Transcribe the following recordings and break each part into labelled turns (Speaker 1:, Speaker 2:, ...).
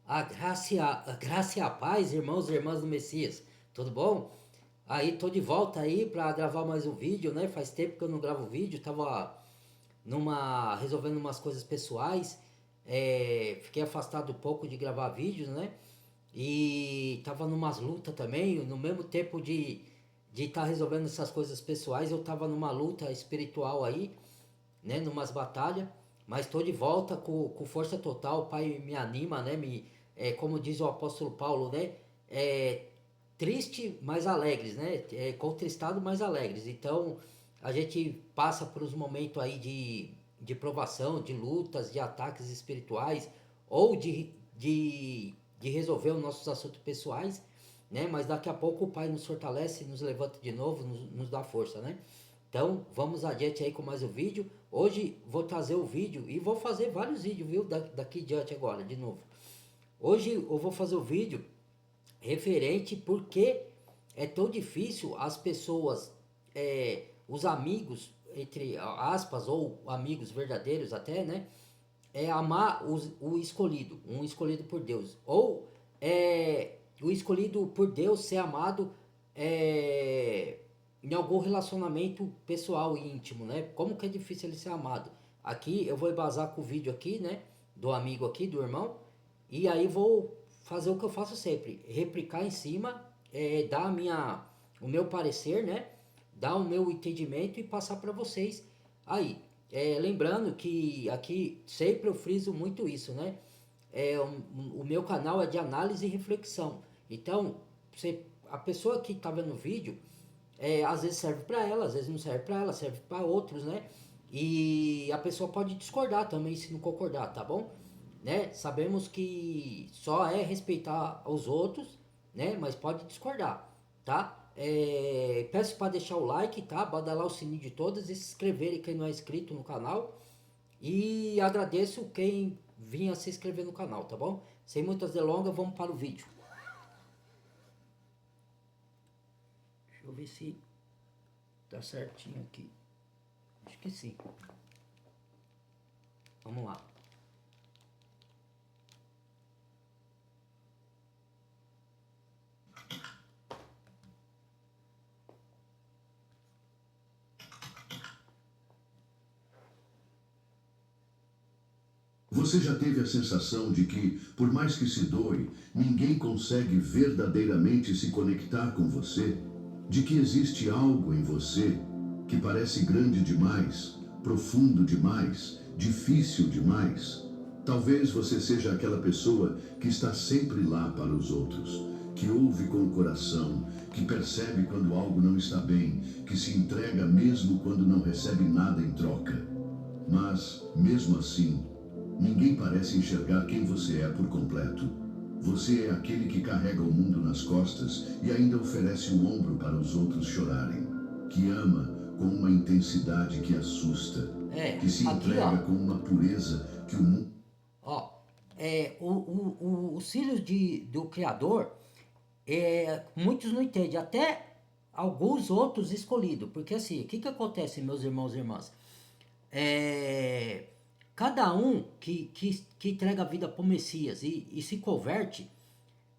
Speaker 1: A graça e a paz, irmãos e irmãs do Messias, tudo bom? Aí tô de volta aí para gravar mais um vídeo, né? Faz tempo que eu não gravo vídeo, tava resolvendo umas coisas pessoais, fiquei afastado um pouco de gravar vídeos, né? E tava numas lutas também, no mesmo tempo de estar resolvendo essas coisas pessoais, eu tava numa luta espiritual aí, né, numas batalhas, mas estou de volta com força total. O Pai me anima, né, como diz o apóstolo Paulo, né, é, triste, mas alegres, né, contristado, mas alegres. Então a gente passa por uns momentos aí de provação, de lutas, de ataques espirituais, ou de resolver os nossos assuntos pessoais, né, mas daqui a pouco o Pai nos fortalece, nos levanta de novo, nos dá força, né. Então, vamos adiante aí com mais um vídeo. Hoje vou trazer o vídeo e vou fazer vários vídeos, viu? Daqui adiante agora, de novo. Hoje eu vou fazer o vídeo referente porque é tão difícil as pessoas, os amigos, entre aspas, ou amigos verdadeiros até, né? Amar o escolhido, um escolhido por Deus. Ou o escolhido por Deus ser amado é, em algum relacionamento pessoal e íntimo, né? Como que é difícil ele ser amado. Aqui eu vou embasar com o vídeo aqui, né? Do amigo aqui, do irmão. E aí vou fazer o que eu faço sempre. Replicar em cima, dar o meu parecer, né? Dar o meu entendimento e passar para vocês aí. Lembrando que aqui sempre eu friso muito isso, né? O meu canal é de análise e reflexão. Então, a pessoa que está vendo o vídeo, às vezes serve para ela, às vezes não serve para ela, serve para outros, né? E a pessoa pode discordar também se não concordar, tá bom? Né? Sabemos que só é respeitar os outros, né? Mas pode discordar, tá? Peço para deixar o like, tá? Badalar o sininho de todas e se inscreverem quem não é inscrito no canal. E agradeço quem vinha se inscrever no canal, tá bom? Sem muitas delongas, vamos para o vídeo. Deixa eu ver se tá certinho aqui. Acho que sim. Vamos lá.
Speaker 2: Você já teve a sensação de que, por mais que se doe, ninguém consegue verdadeiramente se conectar com você? De que existe algo em você que parece grande demais, profundo demais, difícil demais? Talvez você seja aquela pessoa que está sempre lá para os outros, que ouve com o coração, que percebe quando algo não está bem, que se entrega mesmo quando não recebe nada em troca. Mas, mesmo assim, ninguém parece enxergar quem você é por completo. Você é aquele que carrega o mundo nas costas e ainda oferece o ombro para os outros chorarem. Que ama com uma intensidade que assusta. Que se
Speaker 1: Aqui
Speaker 2: entrega
Speaker 1: ó,
Speaker 2: com uma pureza que o mundo...
Speaker 1: ó, os filhos do Criador, muitos não entendem, até alguns outros escolhidos, porque assim, o que que acontece, meus irmãos e irmãs? É, cada um que entrega a vida para o Messias e se converte,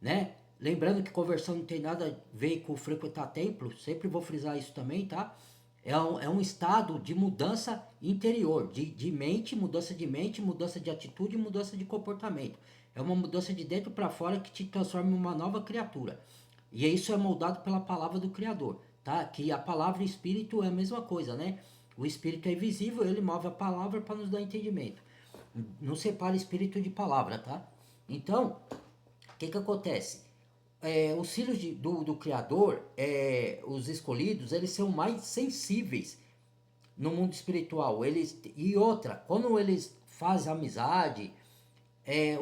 Speaker 1: né? Lembrando que conversão não tem nada a ver com frequentar templo, sempre vou frisar isso também, tá? É um estado de mudança interior, de mente, mudança de atitude e mudança de comportamento. É uma mudança de dentro para fora que te transforma em uma nova criatura. E isso é moldado pela palavra do Criador, tá? Que a palavra e espírito é a mesma coisa, né? O espírito é invisível, ele move a palavra para nos dar entendimento. Não separa espírito de palavra, tá? Então, o que que acontece? Os filhos do Criador, os escolhidos, eles são mais sensíveis no mundo espiritual. E outra, quando eles fazem amizade,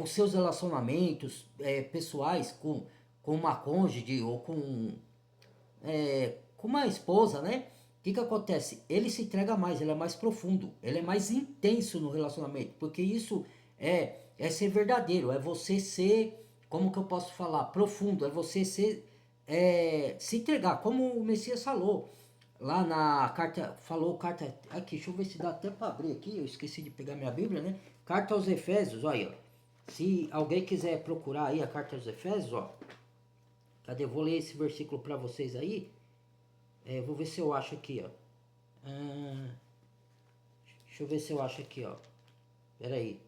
Speaker 1: os seus relacionamentos pessoais com uma cônjuge ou com uma esposa, né? O que que acontece? Ele se entrega mais, ele é mais profundo, ele é mais intenso no relacionamento, porque isso é ser verdadeiro, é você ser, como que eu posso falar, profundo, é você ser, se entregar, como o Messias falou, lá na carta, falou carta, aqui, deixa eu ver se dá até para abrir aqui, eu esqueci de pegar minha Bíblia, né? Carta aos Efésios, olha, Se alguém quiser procurar aí a carta aos Efésios, ó. Cadê? Eu vou ler esse versículo para vocês aí. Vou ver se eu acho aqui, ó. Deixa eu ver se eu acho aqui, ó. Pera aí.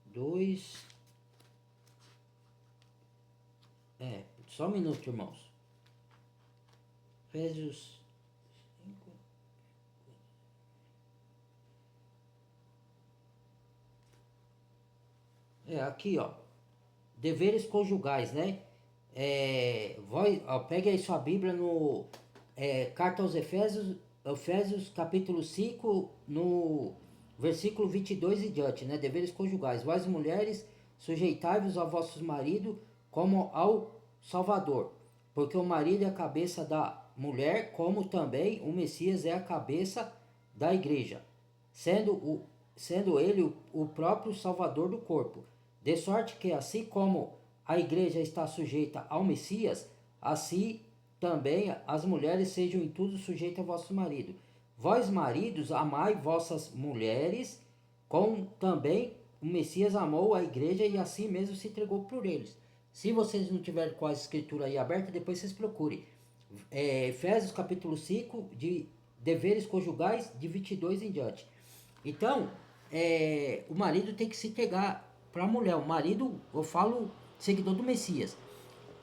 Speaker 1: 2. Só um minuto, irmãos. Efésios 5. Aqui, ó. Deveres conjugais, né? Pegue aí sua Bíblia no Carta aos Efésios capítulo 5, no versículo 22 e diante, né? Deveres conjugais. Vós mulheres, sujeitai-vos a vossos maridos como ao Salvador, porque o marido é a cabeça da mulher, como também o Messias é a cabeça da igreja, sendo ele o próprio Salvador do corpo. De sorte que, assim como a igreja está sujeita ao Messias, assim também as mulheres sejam em tudo sujeitas a vosso marido. Vós, maridos, amai vossas mulheres, como também o Messias amou a igreja e assim mesmo se entregou por eles. Se vocês não tiverem com a escritura aí aberta, depois vocês procurem. Efésios capítulo 5, de deveres conjugais, de 22 em diante. Então, o marido tem que se entregar para a mulher. O marido, eu falo, seguidor do Messias.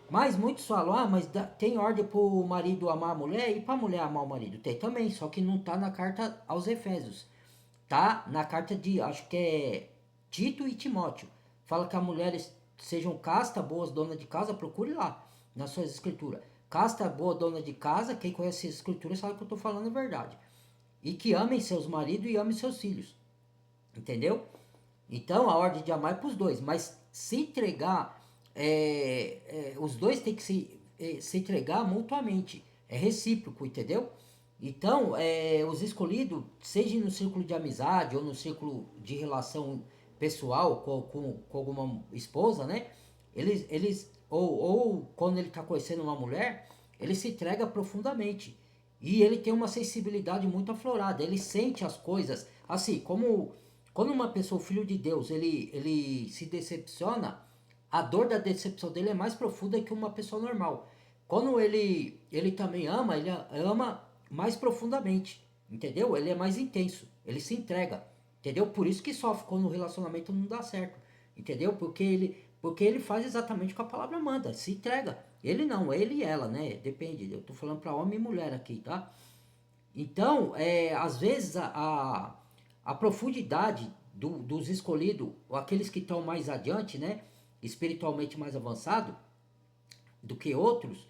Speaker 1: Mas muitos falam, mas tem ordem para o marido amar a mulher e para a mulher amar o marido. Tem também, só que não está na carta aos Efésios. Tá na carta de, acho que é Tito e Timóteo. Fala que as mulheres sejam castas, boas donas de casa, procure lá nas suas escrituras. Casta, boa dona de casa, quem conhece as escrituras sabe que eu estou falando a verdade. E que amem seus maridos e amem seus filhos. Entendeu? Então a ordem de amar é para os dois, mas se entregar, os dois têm que se entregar mutuamente, é recíproco, entendeu? Então, os escolhidos, seja no círculo de amizade ou no círculo de relação pessoal com alguma esposa, né? Ou quando ele está conhecendo uma mulher, ele se entrega profundamente. E ele tem uma sensibilidade muito aflorada, ele sente as coisas, assim, como quando uma pessoa, filho de Deus, ele se decepciona, a dor da decepção dele é mais profunda que uma pessoa normal. Quando ele também ama, ele ama mais profundamente, entendeu? Ele é mais intenso, ele se entrega, entendeu? Por isso que sofre quando o relacionamento não dá certo, entendeu? Porque ele faz exatamente o que a palavra manda, se entrega. Ele não, ele e ela, né? Depende, eu tô falando para homem e mulher aqui, tá? Então, às vezes a profundidade dos escolhidos, ou aqueles que estão mais adiante, né? Espiritualmente mais avançado do que outros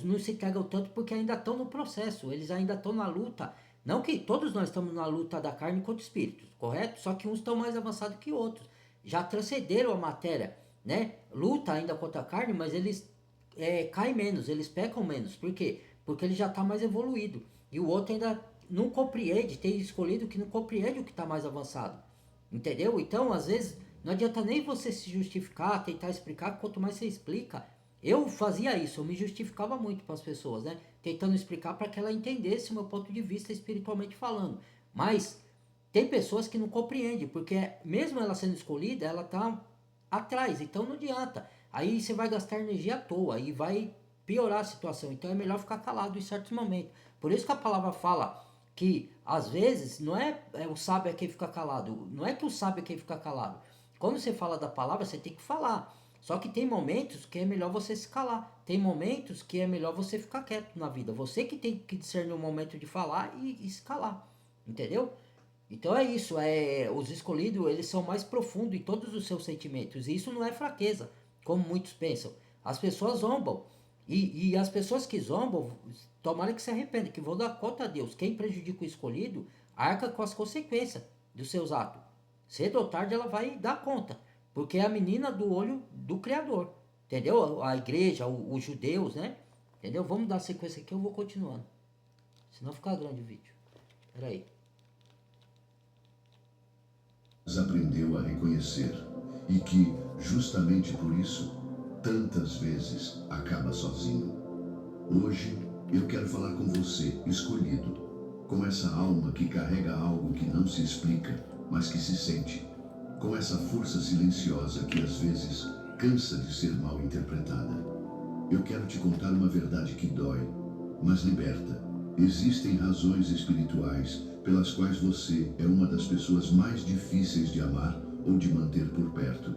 Speaker 1: não se entregam tanto porque ainda estão no processo, eles ainda estão na luta. Não que todos nós estamos na luta da carne contra espíritos, correto? Só que uns estão mais avançados que outros, já transcenderam a matéria, né? Luta ainda contra a carne, mas eles caem menos, eles pecam menos. Por quê? Porque ele já está mais evoluído. E o outro ainda não compreende, tem escolhido que não compreende o que está mais avançado. Entendeu? Então, às vezes, não adianta nem você se justificar, tentar explicar, quanto mais você explica. Eu fazia isso, eu me justificava muito para as pessoas, né? Tentando explicar para que ela entendesse o meu ponto de vista espiritualmente falando. Mas tem pessoas que não compreendem, porque mesmo ela sendo escolhida, ela está atrás, então não adianta. Aí você vai gastar energia à toa e vai piorar a situação. Então é melhor ficar calado em certos momentos. Por isso que a palavra fala que às vezes não é o sábio é quem fica calado. Não é que o sábio é quem fica calado. Quando você fala da palavra, você tem que falar. Só que tem momentos que é melhor você se calar. Tem momentos que é melhor você ficar quieto na vida. Você que tem que discernir o momento de falar e se calar. Entendeu? Então é isso. Os escolhidos, eles são mais profundos em todos os seus sentimentos. E isso não é fraqueza, como muitos pensam. As pessoas zombam. E as pessoas que zombam, tomara que se arrependam, que vão dar conta a Deus. Quem prejudica o escolhido, arca com as consequências dos seus atos. Cedo ou tarde ela vai dar conta. Porque é a menina do olho do Criador. Entendeu? A igreja, os judeus, né? Entendeu? Vamos dar sequência aqui, eu vou continuando. Senão fica grande o vídeo. Peraí.
Speaker 2: Aprendeu a reconhecer e que, justamente por isso, tantas vezes acaba sozinho. Hoje eu quero falar com você, escolhido, com essa alma que carrega algo que não se explica, mas que se sente. com essa força silenciosa que às vezes cansa de ser mal interpretada. Eu quero te contar uma verdade que dói, mas liberta. Existem razões espirituais pelas quais você é uma das pessoas mais difíceis de amar ou de manter por perto.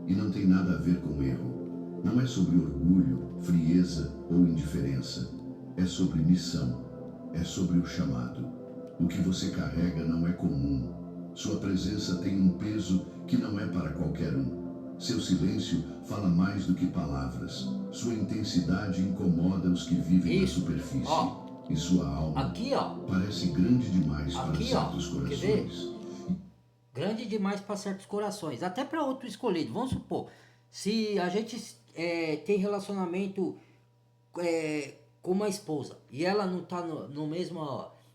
Speaker 2: E não tem nada a ver com erro. Não é sobre orgulho, frieza ou indiferença. É sobre missão. É sobre o chamado. O que você carrega não é comum. Sua presença tem um peso que não é para qualquer um. Seu silêncio fala mais do que palavras. Sua intensidade incomoda os que vivem na superfície. E sua alma
Speaker 1: Aqui, ó,
Speaker 2: parece grande demais para
Speaker 1: aqui,
Speaker 2: certos
Speaker 1: ó, quer ver?
Speaker 2: corações.
Speaker 1: Grande demais para certos corações, até para outro escolhido. Vamos supor, se a gente tem relacionamento com uma esposa e ela não tá no mesmo,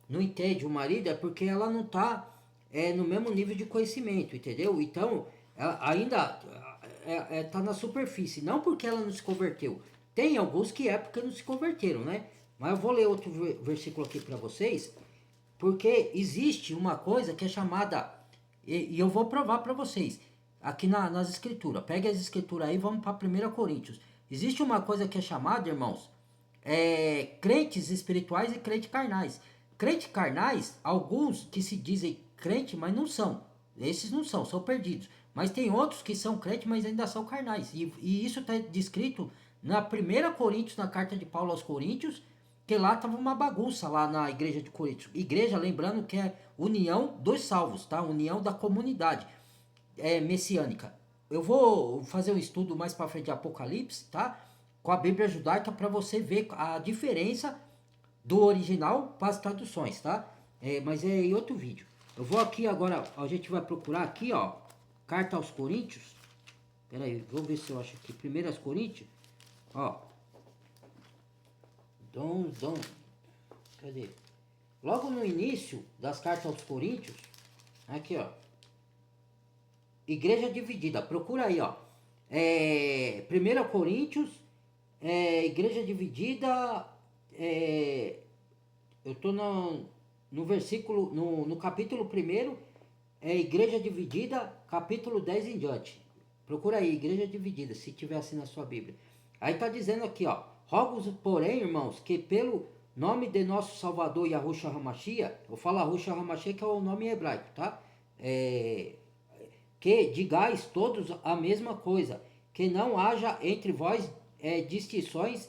Speaker 1: não entende o marido, é porque ela não tá no mesmo nível de conhecimento, entendeu? Então, ela ainda tá na superfície, não porque ela não se converteu. Tem alguns que é porque não se converteram, né? Mas eu vou ler outro versículo aqui para vocês, porque existe uma coisa que é chamada, e eu vou provar para vocês, aqui nas escrituras. Pegue as escrituras aí, vamos para 1 Coríntios. Existe uma coisa que é chamada, irmãos, crentes espirituais e crentes carnais. Crentes carnais, alguns que se dizem crente, mas não são. Esses não são perdidos. Mas tem outros que são crentes, mas ainda são carnais. E isso está descrito na 1 Coríntios, na carta de Paulo aos Coríntios, que lá estava uma bagunça lá na igreja de Coríntios. Igreja, lembrando que é união dos salvos, tá? União da comunidade messiânica. Eu vou fazer um estudo mais para frente de Apocalipse, tá? Com a Bíblia judaica para você ver a diferença do original para as traduções, tá? Mas é em outro vídeo. Eu vou aqui agora, a gente vai procurar aqui, ó, carta aos Coríntios. Pera aí, vou ver se eu acho aqui. 1 Coríntios, ó. Cadê? Logo no início das cartas aos Coríntios, aqui, ó. Igreja dividida, procura aí, ó. 1 Coríntios, igreja dividida, eu tô no versículo, no capítulo 1, igreja dividida, capítulo 10 em diante. Procura aí, igreja dividida, se tiver assim na sua Bíblia. Aí tá dizendo aqui, ó. Rogo, porém, irmãos, que pelo nome de nosso Salvador Yahushua HaMashiach, eu falo Yahushua HaMashiach que é o nome hebraico, tá? Que digais todos a mesma coisa, que não haja entre vós distinções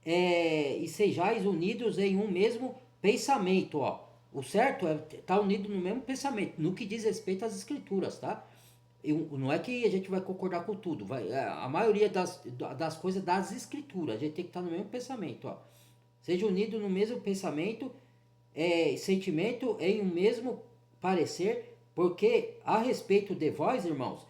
Speaker 1: e sejais unidos em um mesmo pensamento, ó. O certo é estar unido no mesmo pensamento, no que diz respeito às escrituras, tá? Não é que a gente vai concordar com tudo, a maioria das coisas das escrituras, a gente tem que estar no mesmo pensamento, ó. Seja unido no mesmo pensamento, sentimento, em um mesmo parecer, porque a respeito de vós, irmãos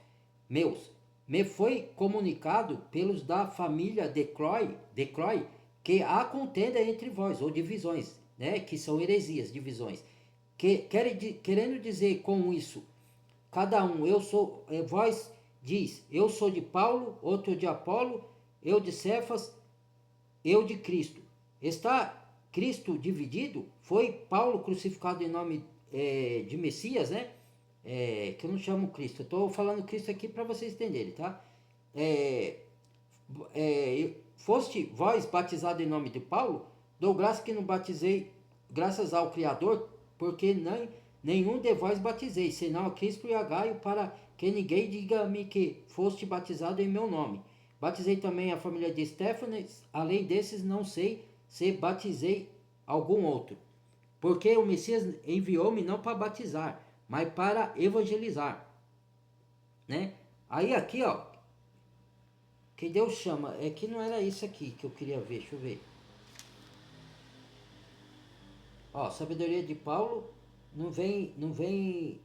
Speaker 1: meus, me foi comunicado pelos da família de Clói, que há contenda entre vós, ou divisões, né, que são heresias, divisões, querendo dizer com isso, cada um, vós diz, eu sou de Paulo, outro de Apolo, eu de Cefas, eu de Cristo. Está Cristo dividido? Foi Paulo crucificado em nome de Messias, né? Que eu não chamo Cristo, eu estou falando Cristo aqui para vocês entenderem, tá? Foste vós batizado em nome de Paulo? Dou graça que não batizei, graças ao Criador, porque nenhum de vós batizei, senão a Cristo e a Gaio, para que ninguém diga-me que foste batizado em meu nome. Batizei também a família de Estéfanes, além desses não sei se batizei algum outro. Porque o Messias enviou-me não para batizar, mas para evangelizar, né? Aí aqui, ó, que Deus chama, que não era isso aqui que eu queria ver, deixa eu ver. Ó, sabedoria de Paulo não vem,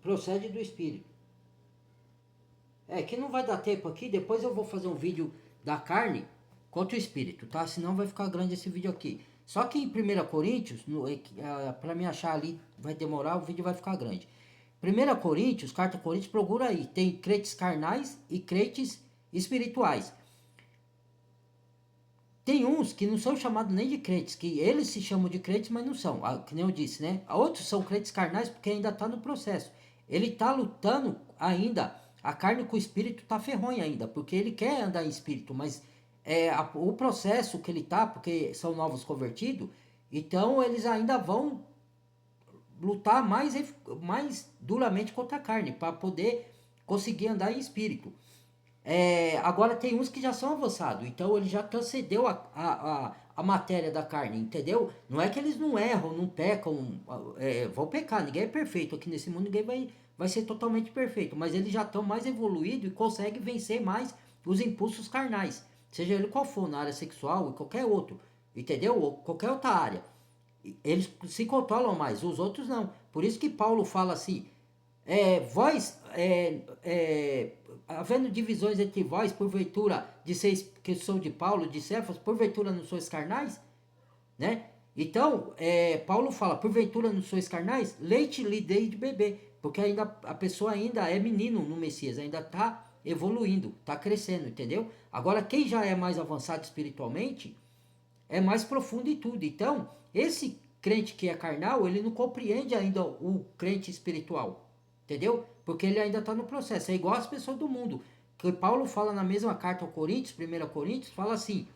Speaker 1: procede do Espírito. Que não vai dar tempo aqui, depois eu vou fazer um vídeo da carne contra o Espírito, tá? Senão vai ficar grande esse vídeo aqui. Só que em 1 Coríntios, para me achar ali, vai demorar, o vídeo vai ficar grande. 1 Coríntios, carta a Coríntios, procura aí. Tem crentes carnais e crentes espirituais. Tem uns que não são chamados nem de crentes, que eles se chamam de crentes, mas não são, que nem eu disse, né? Outros são crentes carnais porque ainda está no processo. ele tá lutando ainda. A carne com o espírito tá ferronha ainda, porque ele quer andar em espírito, mas o processo que ele tá, porque são novos convertidos, então eles ainda vão lutar mais duramente contra a carne, para poder conseguir andar em espírito. Agora tem uns que já são avançados, então ele já transcendeu a matéria da carne, entendeu? Não é que eles não erram, não pecam, vão pecar, ninguém é perfeito aqui nesse mundo, ninguém vai ser totalmente perfeito, mas eles já estão mais evoluídos e conseguem vencer mais os impulsos carnais, seja ele qual for, na área sexual ou qualquer outro, entendeu? Ou qualquer outra área. Eles se controlam mais, os outros não. Por isso que Paulo fala assim, havendo divisões entre vós, porventura, disseis que sou de Paulo, de Cefas, porventura não sois carnais, né? Então, Paulo fala, porventura não sois carnais, leite lhe dei de beber, porque ainda a pessoa ainda é menino no Messias, ainda está evoluindo, está crescendo, entendeu? Agora, quem já é mais avançado espiritualmente, é mais profundo em tudo. Então, esse crente que é carnal, ele não compreende ainda o crente espiritual, entendeu? Porque ele ainda está no processo. É igual as pessoas do mundo. Que Paulo fala na mesma carta ao Coríntios, 1 Coríntios, fala assim: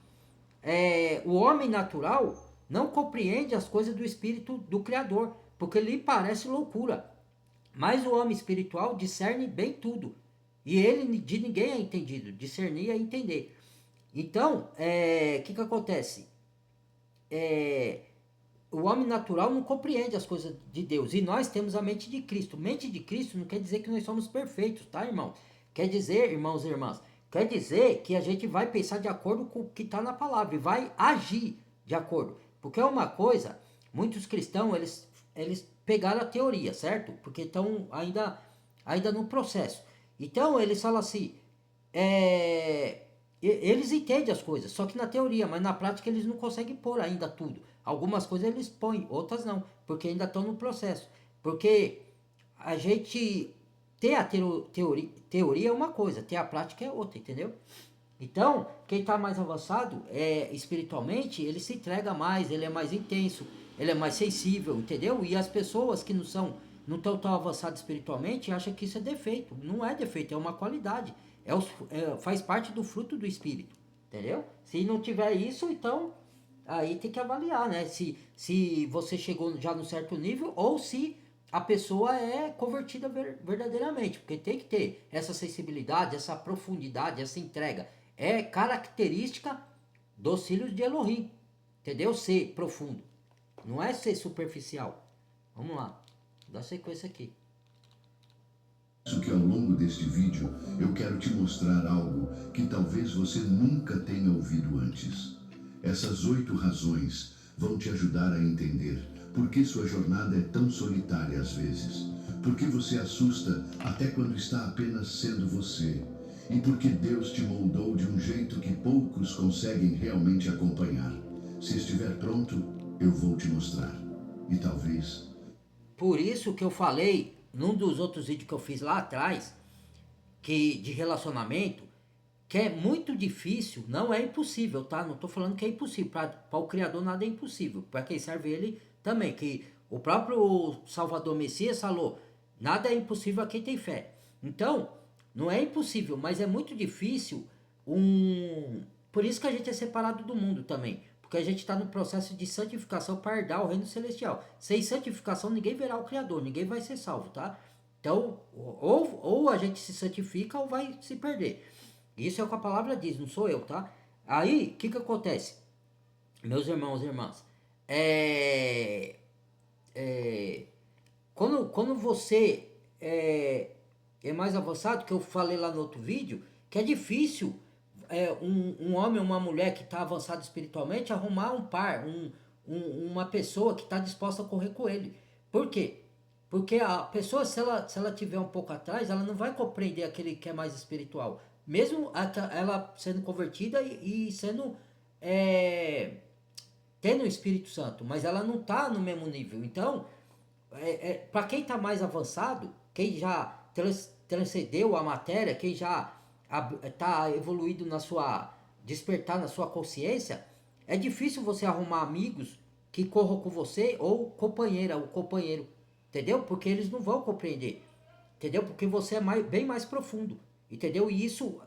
Speaker 1: o homem natural não compreende as coisas do espírito do Criador, porque lhe parece loucura. Mas o homem espiritual discerne bem tudo. E ele de ninguém é entendido. Discernir é entender. Então, o que acontece? O homem natural não compreende as coisas de Deus. E nós temos a mente de Cristo. Mente de Cristo não quer dizer que nós somos perfeitos, tá, irmão? Quer dizer, irmãos e irmãs, quer dizer que a gente vai pensar de acordo com o que está na palavra e vai agir de acordo. Porque é uma coisa, muitos cristãos, eles pegaram a teoria, certo? Porque estão ainda no processo. Então, eles falam assim, eles entendem as coisas, só que na teoria, mas na prática eles não conseguem pôr ainda tudo. Algumas coisas eles põem, outras não, porque ainda estão no processo. Porque a gente ter a teoria é uma coisa, ter a prática é outra, entendeu? Então, quem está mais avançado espiritualmente, ele se entrega mais, ele é mais intenso, ele é mais sensível, entendeu? E as pessoas que não estão tão avançadas espiritualmente acham que isso é defeito. Não é defeito, é uma qualidade. Faz parte do fruto do espírito, entendeu? Se não tiver isso, então aí tem que avaliar, né? Se você chegou já num certo nível ou se a pessoa é convertida verdadeiramente, porque tem que ter essa sensibilidade, essa profundidade, essa entrega. É característica dos filhos de Elohim, entendeu? Ser profundo, não é ser superficial. Vamos lá, dá sequência aqui.
Speaker 2: Isso que ao longo deste vídeo eu quero te mostrar algo que talvez você nunca tenha ouvido antes. Essas 8 razões vão te ajudar a entender por que sua jornada é tão solitária às vezes, por que você assusta até quando está apenas sendo você, e por que Deus te moldou de um jeito que poucos conseguem realmente acompanhar. Se estiver pronto, eu vou te mostrar. E talvez...
Speaker 1: Por isso que eu falei num dos outros vídeos que eu fiz lá atrás, que de relacionamento, que é muito difícil, não é impossível, tá? Não tô falando que é impossível, para o Criador nada é impossível, para quem serve ele também, que o próprio Salvador Messias falou, nada é impossível a quem tem fé. Então, não é impossível, mas é muito difícil por isso que a gente é separado do mundo também, porque a gente está no processo de santificação para herdar o reino celestial. Sem santificação ninguém verá o Criador, ninguém vai ser salvo, tá? Então, ou a gente se santifica ou vai se perder. Isso é o que a palavra diz, não sou eu, tá? Aí, o que acontece? Meus irmãos e irmãs, quando você é mais avançado, que eu falei lá no outro vídeo, que é difícil um homem ou uma mulher que está avançado espiritualmente arrumar um par, uma pessoa que está disposta a correr com ele. Por quê? Porque a pessoa, se ela tiver um pouco atrás, ela não vai compreender aquele que é mais espiritual. Mesmo ela sendo convertida e sendo tendo o Espírito Santo, mas ela não está no mesmo nível. Então, para quem está mais avançado, quem já transcendeu a matéria, quem já está evoluído despertar na sua consciência, é difícil você arrumar amigos que corram com você ou companheira ou companheiro, entendeu? Porque eles não vão compreender. entendeu? Porque você é bem mais profundo, entendeu? E isso,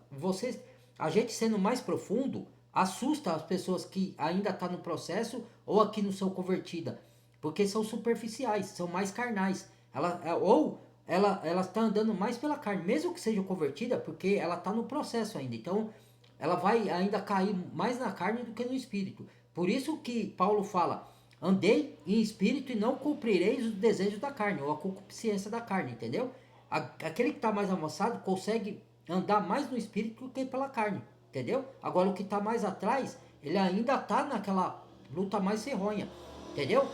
Speaker 1: a gente sendo mais profundo, assusta as pessoas que ainda tá no processo ou aqui não são convertidas, porque são superficiais, são mais carnais. Ela está andando mais pela carne, mesmo que seja convertida, porque ela está no processo ainda. Então, ela vai ainda cair mais na carne do que no espírito. Por isso que Paulo fala: andei em espírito e não cumprireis os desejos da carne, ou a concupiscência da carne, entendeu? Aquele que está mais avançado consegue andar mais no espírito do que pela carne, entendeu? Agora o que está mais atrás, ele ainda está naquela luta mais ferronha, entendeu?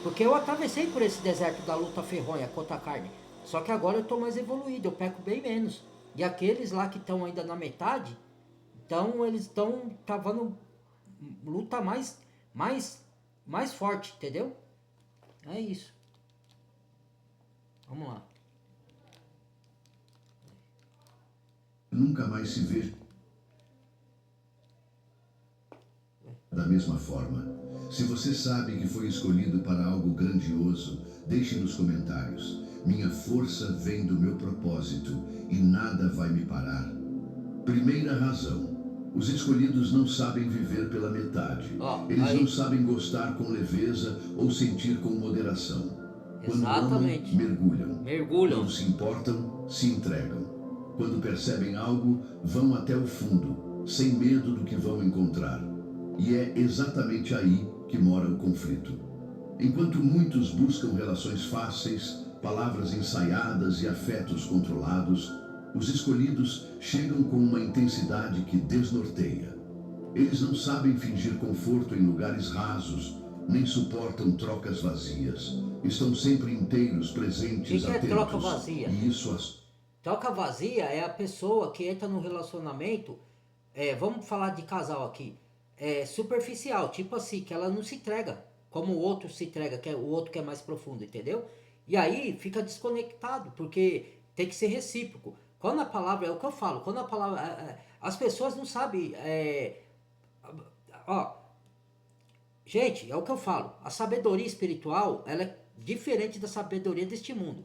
Speaker 1: Porque eu atravessei por esse deserto da luta ferronha contra a carne. Só que agora eu estou mais evoluído, eu peco bem menos. E aqueles lá que estão ainda na metade, então eles estão travando luta mais forte, entendeu? É isso. Vamos lá.
Speaker 2: Nunca mais se vê da mesma forma. Se você sabe que foi escolhido para algo grandioso, deixe nos comentários. Minha força vem do meu propósito e nada vai me parar. Primeira razão. Os escolhidos não sabem viver pela metade. Eles não sabem gostar com leveza ou sentir com moderação. Quando amam, mergulham. Quando se importam, se entregam. Quando percebem algo, vão até o fundo, sem medo do que vão encontrar. E é exatamente aí que mora o conflito. Enquanto muitos buscam relações fáceis, palavras ensaiadas e afetos controlados, os escolhidos chegam com uma intensidade que desnorteia. Eles não sabem fingir conforto em lugares rasos, nem suportam trocas vazias. Estão sempre inteiros, presentes,
Speaker 1: atentos. O que é troca vazia?
Speaker 2: E isso
Speaker 1: Troca vazia é a pessoa que entra num relacionamento, vamos falar de casal aqui, superficial, tipo assim, que ela não se entrega, como o outro se entrega, que é o outro que é mais profundo, entendeu? E aí fica desconectado, porque tem que ser recíproco. Quando a palavra, é o que eu falo, quando a palavra, as pessoas não sabem, gente, é o que eu falo, a sabedoria espiritual, ela é diferente da sabedoria deste mundo.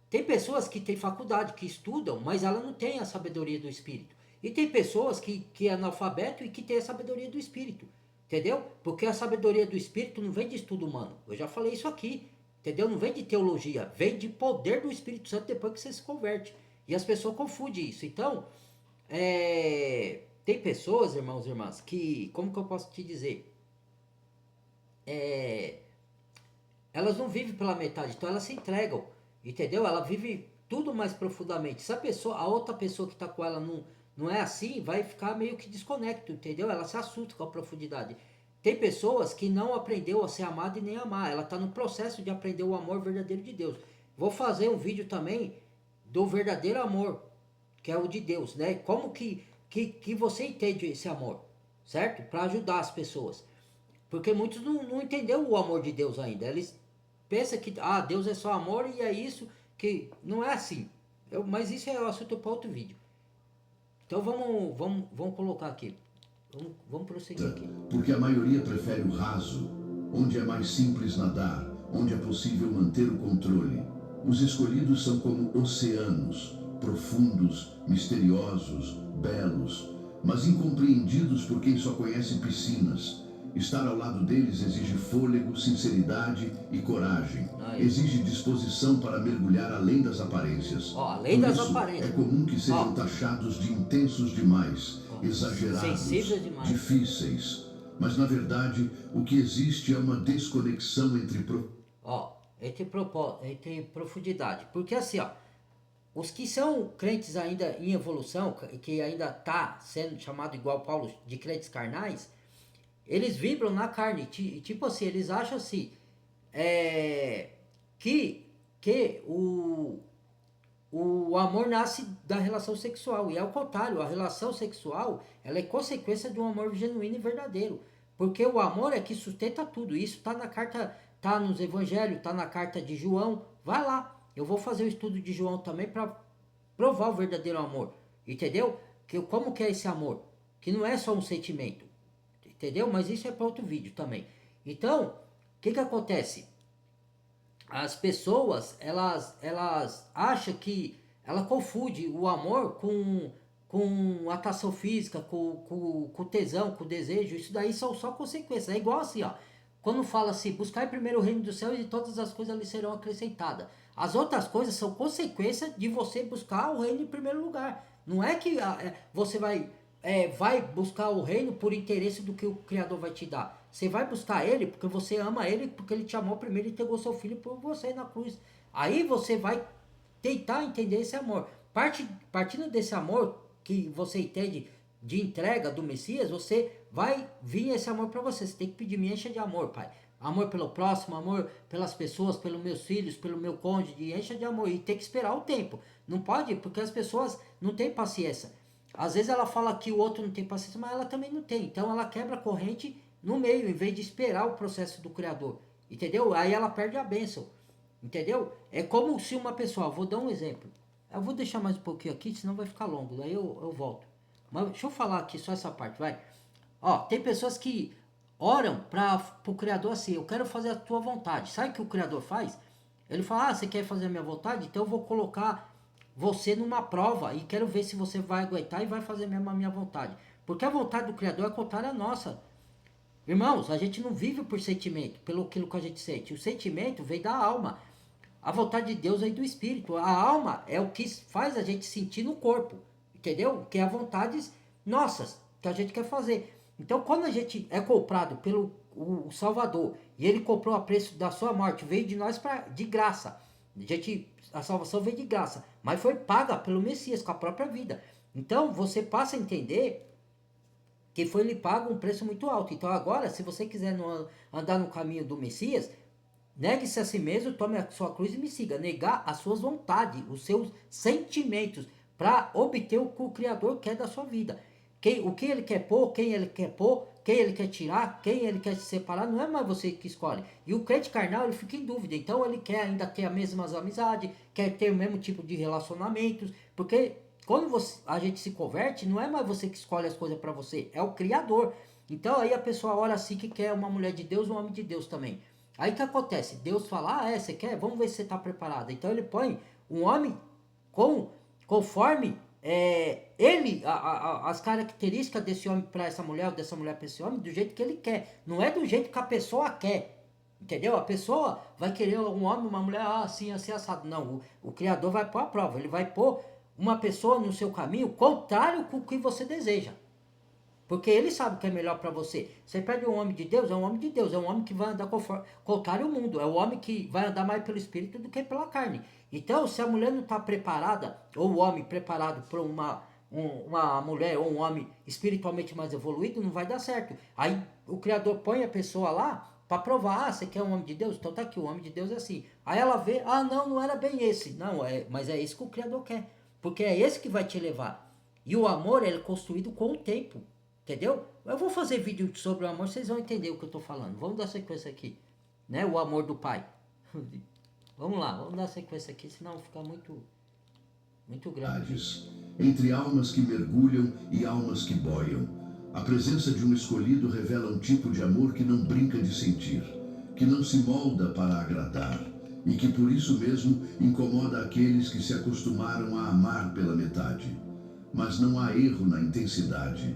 Speaker 1: Tem pessoas que têm faculdade, que estudam, mas ela não tem a sabedoria do espírito. E tem pessoas que é analfabeto e que tem a sabedoria do espírito, entendeu? Porque a sabedoria do espírito não vem de estudo humano. Eu já falei isso aqui, entendeu? Não vem de teologia, vem de poder do Espírito Santo depois que você se converte. E as pessoas confundem isso. Então, tem pessoas, irmãos e irmãs, que, como que eu posso te dizer? Elas não vivem pela metade, então elas se entregam, entendeu? Ela vive tudo mais profundamente. Se a outra pessoa que está com ela não é assim, vai ficar meio que desconecto, entendeu? Ela se assusta com a profundidade. Tem pessoas que não aprendeu a ser amada e nem amar. Ela está no processo de aprender o amor verdadeiro de Deus. Vou fazer um vídeo também do verdadeiro amor, que é o de Deus, né? Como que você entende esse amor, certo? Para ajudar as pessoas. Porque muitos não entenderam o amor de Deus ainda. Eles pensam que Deus é só amor e é isso, que não é assim. Mas isso é o assunto para outro vídeo. Então vamos colocar aqui. Vamos prosseguir aqui.
Speaker 2: Porque a maioria prefere o raso, onde é mais simples nadar, onde é possível manter o controle. Os escolhidos são como oceanos, profundos, misteriosos, belos, mas incompreendidos por quem só conhece piscinas. Estar ao lado deles exige fôlego, sinceridade e coragem. Exige disposição para mergulhar além das aparências.
Speaker 1: Além das aparências.
Speaker 2: É comum que sejam taxados de intensos demais, exagerados, difíceis. Mas na verdade, o que existe é uma desconexão entre
Speaker 1: profundidade. Porque assim, os que são crentes ainda em evolução, que ainda tá sendo chamado igual Paulo de crentes carnais, eles vibram na carne, tipo assim, eles acham assim, que o amor nasce da relação sexual, e é o contrário, a relação sexual, ela é consequência de um amor genuíno e verdadeiro, porque o amor é que sustenta tudo. Isso tá na carta, tá nos evangelhos, tá na carta de João, vai lá, eu vou fazer o estudo de João também para provar o verdadeiro amor, entendeu? Como que é esse amor, que não é só um sentimento, entendeu? Mas isso é para outro vídeo também. Então, o que acontece? as pessoas, elas acham que, ela confunde o amor com atração física, com tesão, com desejo. Isso daí são só consequências. É igual assim, ó. Quando fala assim, buscar primeiro o reino dos céus e todas as coisas lhe serão acrescentadas. As outras coisas são consequência de você buscar o reino em primeiro lugar. Não é que você vai buscar o reino por interesse do que o Criador vai te dar. Você vai buscar ele porque você ama ele, porque ele te amou primeiro e entregou seu filho por você na cruz. Aí você vai tentar entender esse amor. Partindo desse amor que você entende de entrega do Messias, você vai vir esse amor para você. Você tem que pedir, me encha de amor, Pai. Amor pelo próximo, amor pelas pessoas, pelos meus filhos, pelo meu cônjuge, encha de amor. E tem que esperar o tempo. Não pode, porque as pessoas não têm paciência. Às vezes ela fala que o outro não tem paciência, mas ela também não tem. Então ela quebra a corrente no meio, em vez de esperar o processo do Criador. Entendeu? Aí ela perde a bênção. Entendeu? É como se uma pessoa, vou dar um exemplo. Eu vou deixar mais um pouquinho aqui, senão vai ficar longo. Daí eu volto. Mas deixa eu falar aqui só essa parte, vai. Ó, tem pessoas que oram para o Criador assim, eu quero fazer a tua vontade. Sabe o que o Criador faz? Ele fala, você quer fazer a minha vontade? Então eu vou colocar você numa prova e quero ver se você vai aguentar e vai fazer mesmo a minha vontade. Porque a vontade do Criador é contrária à nossa. Irmãos, a gente não vive por sentimento, pelo aquilo que a gente sente. O sentimento vem da alma. A vontade de Deus vem do Espírito. A alma é o que faz a gente sentir no corpo. Entendeu? Que é a vontades nossas, que a gente quer fazer. Então, quando a gente é comprado pelo o Salvador, e ele comprou a preço da sua morte, veio de nós de graça. A salvação veio de graça, mas foi paga pelo Messias com a própria vida. Então, você passa a entender que foi lhe pago um preço muito alto. Então, agora, se você quiser andar no caminho do Messias, negue-se a si mesmo, tome a sua cruz e me siga. Negar as suas vontades, os seus sentimentos, para obter o que o Criador quer da sua vida. O que ele quer pôr, quem ele quer pôr, quem ele quer tirar, quem ele quer se separar, não é mais você que escolhe. E o crente carnal, ele fica em dúvida. Então ele quer ainda ter as mesmas amizades, quer ter o mesmo tipo de relacionamentos, porque quando a gente se converte, não é mais você que escolhe as coisas para você, é o Criador. Então aí a pessoa ora assim que quer uma mulher de Deus, um homem de Deus também. Aí o que acontece? Deus fala, você quer? Vamos ver se você está preparado. Então ele põe um homem conforme as características desse homem para essa mulher, ou dessa mulher para esse homem, do jeito que ele quer. Não é do jeito que a pessoa quer. Entendeu? A pessoa vai querer um homem, uma mulher, assim, assim, assado. Não, o Criador vai pôr a prova. Ele vai pôr uma pessoa no seu caminho contrário com o que você deseja. Porque ele sabe o que é melhor para você. Você pede um homem de Deus, é um homem de Deus. É um homem que vai andar contrário ao mundo. É um homem que vai andar mais pelo Espírito do que pela carne. Então, se a mulher não está preparada, ou o homem preparado para uma mulher ou um homem espiritualmente mais evoluído, não vai dar certo. Aí o Criador põe a pessoa lá para provar. Você quer um homem de Deus? Então tá aqui, o homem de Deus é assim. Aí ela vê, não era bem esse. Não, mas é esse que o Criador quer. Porque é esse que vai te levar. E o amor ele é construído com o tempo. Entendeu? Eu vou fazer vídeo sobre o amor, vocês vão entender o que eu estou falando. Vamos dar sequência aqui. Né? O amor do pai. Vamos lá, vamos dar sequência aqui, senão fica muito grande.
Speaker 2: Entre almas que mergulham e almas que boiam, a presença de um escolhido revela um tipo de amor que não brinca de sentir, que não se molda para agradar e que por isso mesmo incomoda aqueles que se acostumaram a amar pela metade. Mas não há erro na intensidade,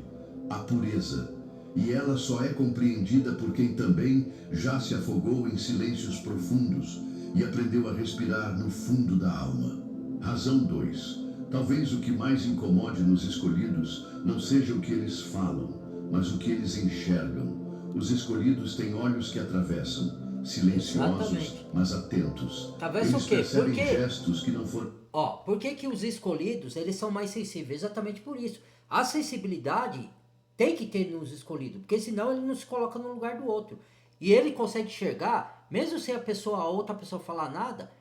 Speaker 2: há pureza, e ela só é compreendida por quem também já se afogou em silêncios profundos e aprendeu a respirar no fundo da alma. Razão 2. Talvez o que mais incomode nos escolhidos não seja o que eles falam, mas o que eles enxergam. Os escolhidos têm olhos que atravessam, silenciosos, exatamente, mas atentos.
Speaker 1: Atravessa o quê?
Speaker 2: Percebem gestos que não foram...
Speaker 1: Por que os escolhidos, eles são mais sensíveis? Exatamente por isso. A sensibilidade tem que ter nos escolhidos, porque senão ele não se coloca no lugar do outro. E ele consegue enxergar, mesmo sem a outra pessoa falar nada,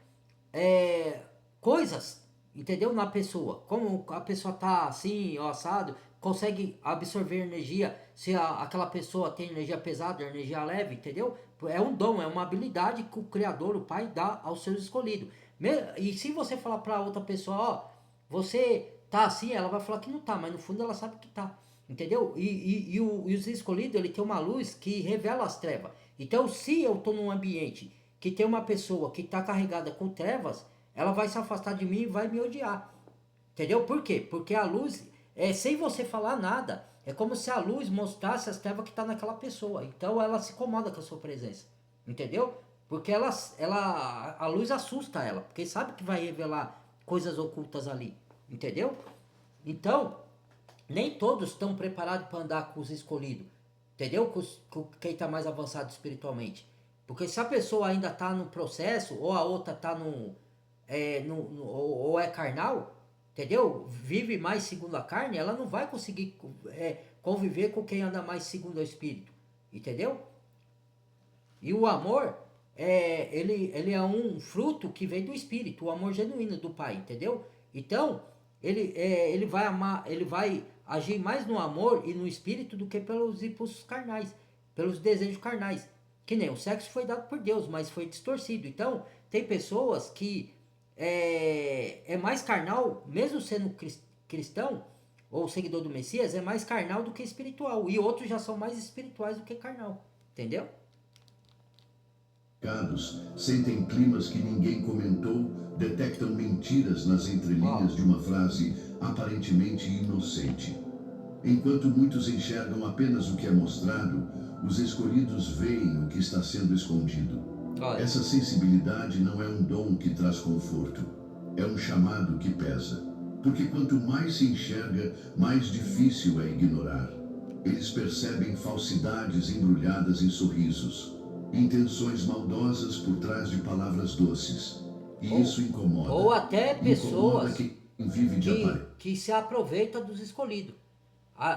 Speaker 1: coisas, entendeu? Na pessoa. Como a pessoa tá assim, assado, consegue absorver energia, se aquela pessoa tem energia pesada, energia leve, entendeu? É um dom, é uma habilidade que o Criador, o Pai, dá aos seus escolhidos. E se você falar para outra pessoa, você tá assim, ela vai falar que não tá, mas no fundo ela sabe que tá. Entendeu? E os escolhidos, ele tem uma luz que revela as trevas. Então, se eu estou num ambiente que tem uma pessoa que está carregada com trevas, ela vai se afastar de mim e vai me odiar. Entendeu? Por quê? Porque a luz, sem você falar nada, é como se a luz mostrasse as trevas que está naquela pessoa. Então ela se incomoda com a sua presença. Entendeu? Porque a luz assusta ela, porque sabe que vai revelar coisas ocultas ali. Entendeu? Então, nem todos estão preparados para andar com os escolhidos. Entendeu? Com quem está mais avançado espiritualmente. Porque se a pessoa ainda está no processo, ou a outra está ou é carnal, entendeu? Vive mais segundo a carne, ela não vai conseguir conviver com quem anda mais segundo o espírito. Entendeu? E o amor, ele é um fruto que vem do espírito, o amor genuíno do pai, entendeu? Então, ele vai amar, ele vai agir mais no amor e no espírito do que pelos impulsos carnais, pelos desejos carnais. Que nem o sexo foi dado por Deus, mas foi distorcido. Então, tem pessoas que é mais carnal, mesmo sendo cristão ou seguidor do Messias, é mais carnal do que espiritual. E outros já são mais espirituais do que carnal. Entendeu?
Speaker 2: Sentem climas que ninguém comentou, detectam mentiras nas entrelinhas de uma frase aparentemente inocente. Enquanto muitos enxergam apenas o que é mostrado, os escolhidos veem o que está sendo escondido.
Speaker 1: Olha.
Speaker 2: Essa sensibilidade não é um dom que traz conforto, é um chamado que pesa. Porque quanto mais se enxerga, mais difícil é ignorar. Eles percebem falsidades embrulhadas em sorrisos, intenções maldosas por trás de palavras doces. E isso incomoda.
Speaker 1: Ou até pessoas
Speaker 2: vive
Speaker 1: que se aproveitam dos escolhidos.